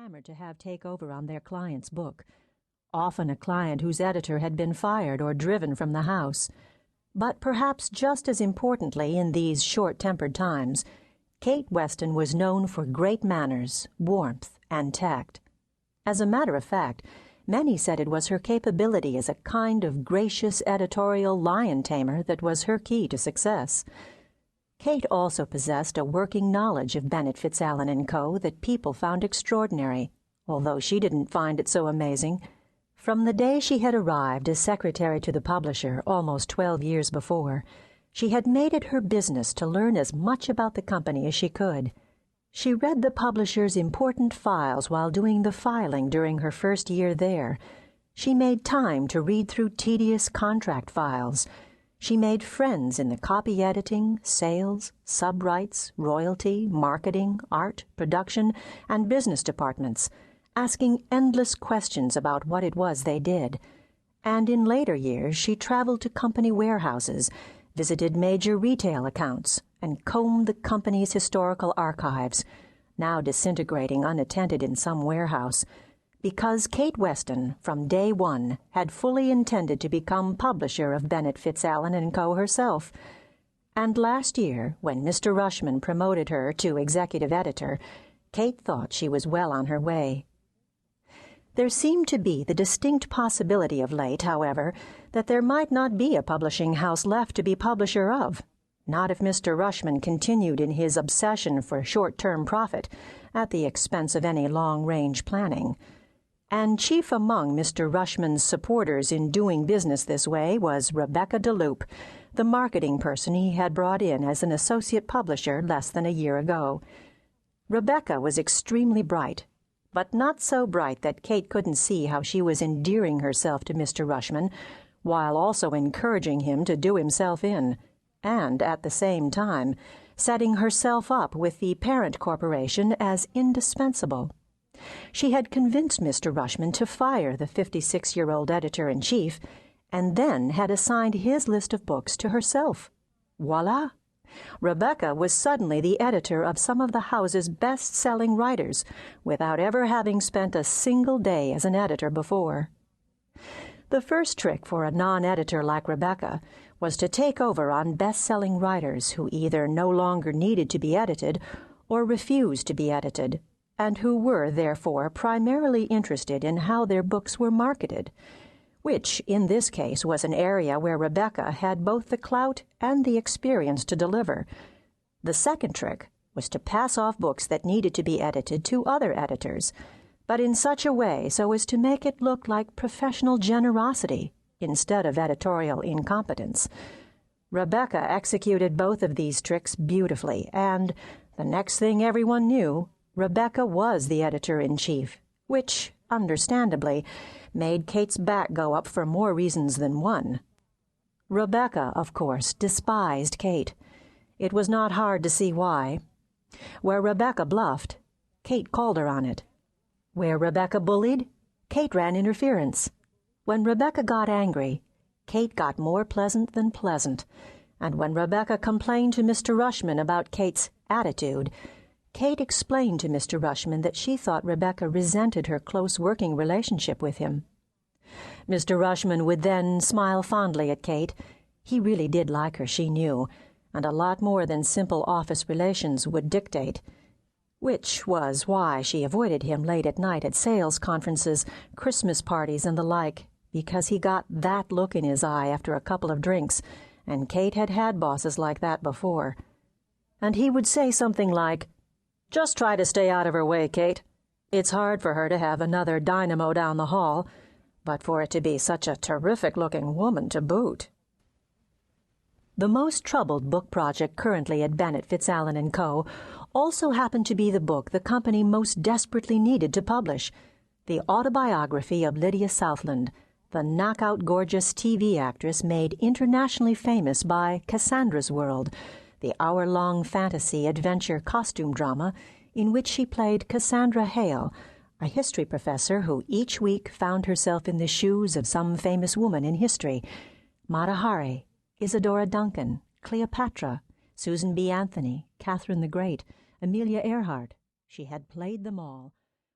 clamored to have take over on their client's book, often a client whose editor had been fired or driven from the house. But perhaps just as importantly in these short-tempered times, Kate Weston was known for great manners, warmth, and tact. As a matter of fact, many said it was her capability as a kind of gracious editorial lion-tamer that was her key to success. Kate also possessed a working knowledge of Bennett Fitzalan & Co. that people found extraordinary, although she didn't find it so amazing. From the day she had arrived as secretary to the publisher almost 12 years before, she had made it her business to learn as much about the company as she could. She read the publisher's important files while doing the filing during her first year there. She made time to read through tedious contract files. She made friends in the copy editing, sales, sub-rights, royalty, marketing, art, production, and business departments, asking endless questions about what it was they did. And in later years, she traveled to company warehouses, visited major retail accounts, and combed the company's historical archives, now disintegrating unattended in some warehouse, because Kate Weston, from day one, had fully intended to become publisher of Bennett Fitzalan & Co. herself. And last year, when Mr. Rushman promoted her to executive editor, Kate thought she was well on her way. There seemed to be the distinct possibility of late, however, that there might not be a publishing house left to be publisher of, not if Mr. Rushman continued in his obsession for short-term profit at the expense of any long-range planning. And chief among Mr. Rushman's supporters in doing business this way was Rebecca DeLoop, the marketing person he had brought in as an associate publisher less than a year ago. Rebecca was extremely bright, but not so bright that Kate couldn't see how she was endearing herself to Mr. Rushman, while also encouraging him to do himself in, and at the same time setting herself up with the parent corporation as indispensable. She had convinced Mr. Rushman to fire the 56-year-old editor-in-chief, and then had assigned his list of books to herself. Voila! Rebecca was suddenly the editor of some of the house's best-selling writers, without ever having spent a single day as an editor before. The first trick for a non-editor like Rebecca was to take over on best-selling writers who either no longer needed to be edited or refused to be edited, and who were, therefore, primarily interested in how their books were marketed, which, in this case, was an area where Rebecca had both the clout and the experience to deliver. The second trick was to pass off books that needed to be edited to other editors, but in such a way so as to make it look like professional generosity instead of editorial incompetence. Rebecca executed both of these tricks beautifully, and, the next thing everyone knew, Rebecca was the editor-in-chief, which, understandably, made Kate's back go up for more reasons than one. Rebecca, of course, despised Kate. It was not hard to see why. Where Rebecca bluffed, Kate called her on it. Where Rebecca bullied, Kate ran interference. When Rebecca got angry, Kate got more pleasant than pleasant, and when Rebecca complained to Mr. Rushman about Kate's attitude, Kate explained to Mr. Rushman that she thought Rebecca resented her close working relationship with him. Mr. Rushman would then smile fondly at Kate. He really did like her, she knew, and a lot more than simple office relations would dictate, which was why she avoided him late at night at sales conferences, Christmas parties, and the like, because he got that look in his eye after a couple of drinks, and Kate had had bosses like that before. And he would say something like, "Just try to stay out of her way, Kate. It's hard for her to have another dynamo down the hall, but for it to be such a terrific-looking woman to boot." The most troubled book project currently at Bennett Fitzalan & Co. also happened to be the book the company most desperately needed to publish, the autobiography of Lydia Southland, the knockout gorgeous TV actress made internationally famous by Cassandra's World, the hour-long fantasy adventure costume drama in which she played Cassandra Hale, a history professor who each week found herself in the shoes of some famous woman in history: Mata Hari, Isadora Duncan, Cleopatra, Susan B. Anthony, Catherine the Great, Amelia Earhart. She had played them all.